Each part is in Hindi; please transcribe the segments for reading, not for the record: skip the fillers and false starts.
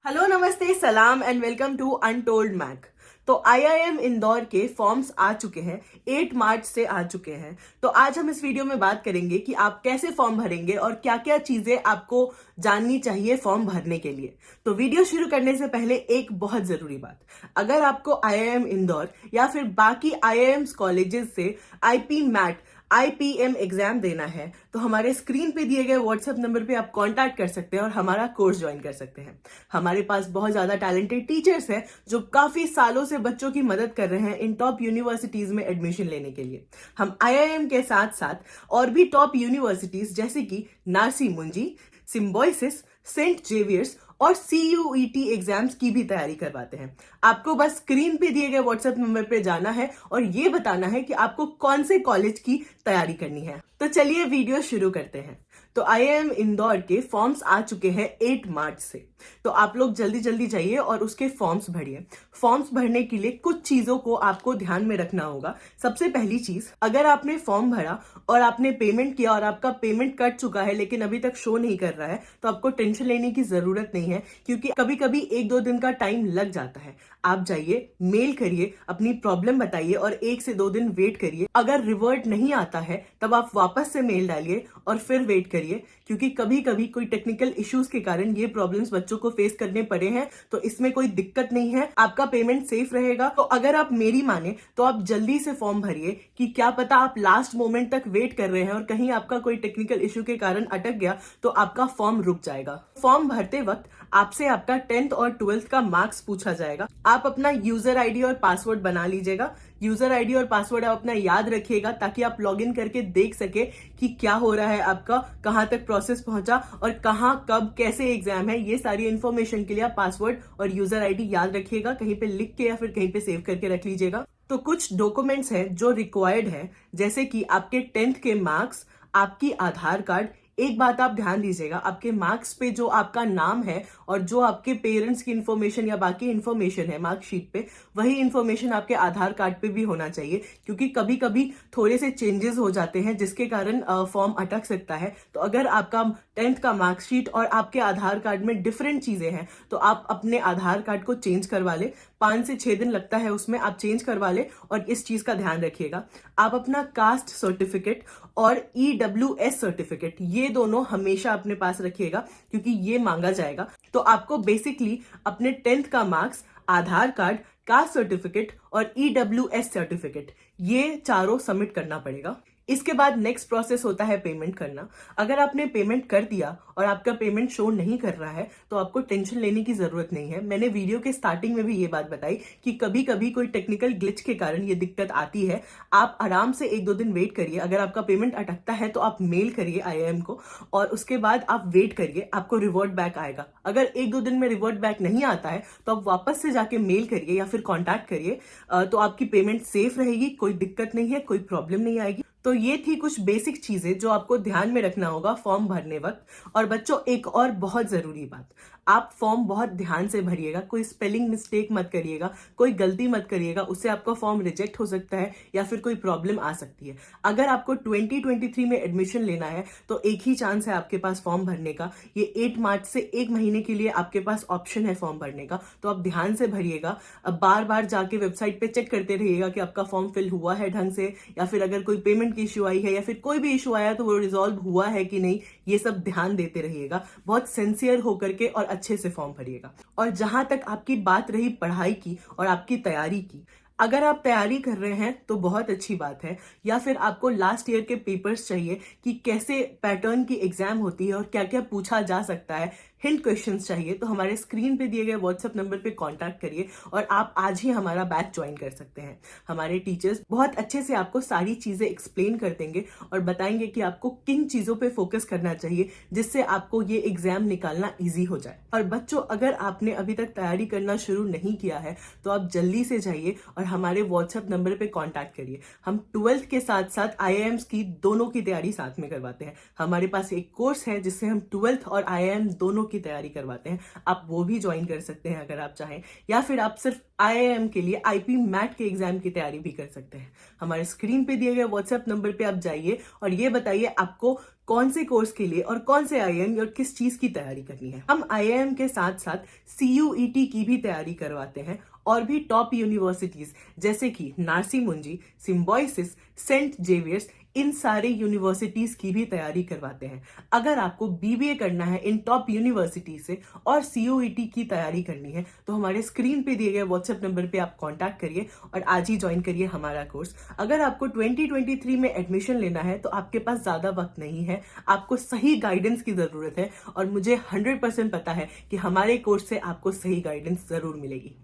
हेलो, नमस्ते, सलाम and welcome to untold mac. तो आईआईएम इंदौर के फॉर्म्स आ चुके हैं, 8 मार्च से आ चुके हैं। तो आज हम इस वीडियो में बात करेंगे कि आप कैसे फॉर्म भरेंगे और क्या क्या चीजें आपको जाननी चाहिए फॉर्म भरने के लिए। तो वीडियो शुरू करने से पहले एक बहुत जरूरी बात, अगर आपको आईआईएम इंदौर या फिर बाकी आईआईएम्स कॉलेजेस से आईपी मैट आईपीएम एग्जाम देना है तो हमारे स्क्रीन पे दिए गए व्हाट्सएप नंबर पे आप कांटेक्ट कर सकते हैं और हमारा कोर्स ज्वाइन कर सकते हैं। हमारे पास बहुत ज्यादा टैलेंटेड टीचर्स हैं जो काफी सालों से बच्चों की मदद कर रहे हैं इन टॉप यूनिवर्सिटीज में एडमिशन लेने के लिए। हम आईआईएम के साथ साथ और भी टॉप यूनिवर्सिटीज जैसे कि नारसी मुंजी, सिम्बोयसिस, सेंट जेवियर्स और सीयूईटी एग्जाम्स की भी तैयारी करवाते हैं। आपको बस स्क्रीन पे दिए गए व्हाट्सएप नंबर पे जाना है और ये बताना है कि आपको कौन से कॉलेज की तैयारी करनी है। तो चलिए वीडियो शुरू करते हैं। तो आईआईएम इंदौर के फॉर्म्स आ चुके हैं 8 मार्च से, तो आप लोग जल्दी जल्दी जाइए और उसके फॉर्म्स भरिए। फॉर्म्स भरने के लिए कुछ चीजों को आपको ध्यान में रखना होगा। सबसे पहली चीज, अगर आपने फॉर्म भरा और आपने पेमेंट किया और आपका पेमेंट कट चुका है लेकिन अभी तक शो नहीं कर रहा है, तो आपको टेंशन लेने की जरूरत नहीं है, क्योंकि कभी कभी 1-2 दिन का टाइम लग जाता है। आप जाइए, मेल करिए, अपनी प्रॉब्लम बताइए और 1 से 2 दिन वेट करिए। अगर रिवर्ट नहीं आता है तब आप वापस से मेल डालिए और फिर वेट करिए, क्योंकि कभी कभी कोई टेक्निकल इश्यूज के कारण ये प्रॉब्लम्स बच्चों को फेस करने पड़े हैं। तो इसमें कोई दिक्कत नहीं है, आपका पेमेंट सेफ रहेगा। तो अगर आप मेरी माने तो आप जल्दी से फॉर्म भरिए, कि क्या पता आप लास्ट मोमेंट तक वेट कर रहे हैं और कहीं आपका कोई टेक्निकल इश्यू के कारण अटक गया तो आपका फॉर्म रुक जाएगा। फॉर्म भरते वक्त आपसे आपका 10th और 12th का मार्क्स पूछा जाएगा। आप अपना यूजर आईडी और पासवर्ड बना लीजिएगा। यूजर आईडी और पासवर्ड आप अपना याद रखिएगा ताकि आप लॉगिन करके देख सके कि क्या हो रहा है, आपका कहां तक प्रोसेस पहुंचा और कहां कब कैसे एग्जाम है। ये सारी इंफॉर्मेशन के लिए आप पासवर्ड और यूजर आईडी याद रखिएगा, कहीं पे लिख के या फिर कहीं पे सेव करके रख लीजिएगा। तो कुछ डॉक्यूमेंट्स हैं जो रिक्वायर्ड है, जैसे कि आपके 10th के मार्क्स, आपकी आधार कार्ड। एक बात आप ध्यान दीजिएगा, आपके मार्क्स पे जो आपका नाम है और जो आपके पेरेंट्स की इंफॉर्मेशन या बाकी इंफॉर्मेशन है मार्कशीट पे, वही इंफॉर्मेशन आपके आधार कार्ड पे भी होना चाहिए, क्योंकि कभी कभी थोड़े से चेंजेस हो जाते हैं जिसके कारण फॉर्म अटक सकता है। तो अगर आपका 10th का मार्कशीट और आपके आधार कार्ड में डिफरेंट चीजें हैं तो आप अपने आधार कार्ड को चेंज करवा ले। 5 से 6 दिन लगता है उसमें, आप चेंज करवा ले और इस चीज का ध्यान रखिएगा। आप अपना कास्ट सर्टिफिकेट और ईडब्ल्यूएस सर्टिफिकेट, ये दोनों हमेशा अपने पास रखिएगा क्योंकि ये मांगा जाएगा। तो आपको बेसिकली अपने 10th का मार्क्स, आधार कार्ड, कास्ट सर्टिफिकेट और ईडब्ल्यूएस सर्टिफिकेट, ये चारों सबमिट करना पड़ेगा। इसके बाद नेक्स्ट प्रोसेस होता है पेमेंट करना। अगर आपने पेमेंट कर दिया और आपका पेमेंट शो नहीं कर रहा है तो आपको टेंशन लेने की जरूरत नहीं है। मैंने वीडियो के स्टार्टिंग में भी ये बात बताई कि कभी कभी कोई टेक्निकल ग्लिच के कारण ये दिक्कत आती है। आप आराम से 1-2 दिन वेट करिए। अगर आपका पेमेंट अटकता है तो आप मेल करिए आईआईएम को और उसके बाद आप वेट करिए, आपको रिवर्ट बैक आएगा। अगर 1-2 दिन में रिवर्ट बैक नहीं आता है तो आप वापस से जाके मेल करिए या फिर कॉन्टैक्ट करिए, तो आपकी पेमेंट सेफ रहेगी, कोई दिक्कत नहीं है, कोई प्रॉब्लम नहीं आएगी। तो ये थी कुछ बेसिक चीजें जो आपको ध्यान में रखना होगा फॉर्म भरने वक्त। और बच्चों, एक और बहुत जरूरी बात, आप फॉर्म बहुत ध्यान से भरिएगा, कोई स्पेलिंग मिस्टेक मत करिएगा, कोई गलती मत करिएगा, उससे आपका फॉर्म रिजेक्ट हो सकता है या फिर कोई प्रॉब्लम आ सकती है। अगर आपको 2023 में एडमिशन लेना है तो एक ही चांस है आपके पास फॉर्म भरने का। ये 8 मार्च से 1 महीने के लिए आपके पास ऑप्शन है फॉर्म भरने का, तो आप ध्यान से भरिएगा। अब बार बार जाके वेबसाइट पे चेक करते रहिएगा कि आपका फॉर्म फिल हुआ है ढंग से, या फिर अगर कोई पेमेंट की इश्यू आई है या फिर कोई भी इशू आया तो वो रिजॉल्व हुआ है कि नहीं, ये सब ध्यान देते रहिएगा। बहुत सिंसियर होकर के और अच्छे से फॉर्म भरिएगा। और जहां तक आपकी बात रही पढ़ाई की और आपकी तैयारी की, अगर आप तैयारी कर रहे हैं तो बहुत अच्छी बात है, या फिर आपको लास्ट ईयर के पेपर्स चाहिए कि कैसे पैटर्न की एग्जाम होती है और क्या क्या पूछा जा सकता है, हिंट क्वेश्चंस चाहिए, तो हमारे स्क्रीन पे दिए गए व्हाट्सएप नंबर पे कांटेक्ट करिए और आप आज ही हमारा बैच ज्वाइन कर सकते हैं। हमारे टीचर्स बहुत अच्छे से आपको सारी चीजें एक्सप्लेन कर देंगे और बताएंगे कि आपको किन चीजों पे फोकस करना चाहिए जिससे आपको ये एग्जाम निकालना ईजी हो जाए। और बच्चों, अगर आपने अभी तक तैयारी करना शुरू नहीं किया है तो आप जल्दी से जाइए और हमारे व्हाट्सएप नंबर पे कांटेक्ट करिए। हम 12th के साथ साथ आईआईएम्स की दोनों की तैयारी साथ में करवाते हैं। हमारे पास एक कोर्स है जिससे हम 12th और आईआईएम दोनों की की तैयारी करवाते हैं, आप वो भी ज्वाइन कर सकते हैं अगर आप चाहें, या फिर आप सिर्फ IIM के लिए IP मैट के एग्जाम की तैयारी भी कर सकते हैं। हमारे स्क्रीन पे दिए गए व्हाट्सएप नंबर पे आप जाइए और ये बताइए आपको कौन से कोर्स के लिए और कौन से IIM और किस चीज की तैयारी करनी है। हम IIM के साथ साथ CUET की भी तैयारी करवाते हैं और भी टॉप यूनिवर्सिटीज जैसे कि नार्सी मुंजी, सिम्बोयसिस, सेंट जेवियर्स, इन सारे यूनिवर्सिटीज की भी तैयारी करवाते हैं। अगर आपको BBA करना है इन टॉप यूनिवर्सिटी से और CUET की तैयारी करनी है तो हमारे स्क्रीन पे दिए गए व्हाट्सएप नंबर पे आप कांटेक्ट करिए और आज ही ज्वाइन करिए हमारा कोर्स। अगर आपको 2023 में एडमिशन लेना है तो आपके पास ज्यादा वक्त नहीं है, आपको सही गाइडेंस की जरूरत है और मुझे 100% पता है कि हमारे कोर्स से आपको सही गाइडेंस जरूर मिलेगी।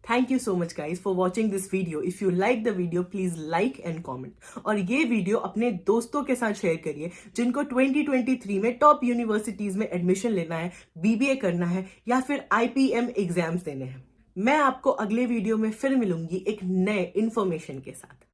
Thank you so much guys for watching this video. If you like the video, please like and comment. और ये वीडियो अपने दोस्तों के साथ शेयर करिए जिनको 2023 में टॉप यूनिवर्सिटीज में एडमिशन लेना है, BBA करना है या फिर IPM एग्जाम्स देने हैं। मैं आपको अगले वीडियो में फिर मिलूंगी एक नए इंफॉर्मेशन के साथ।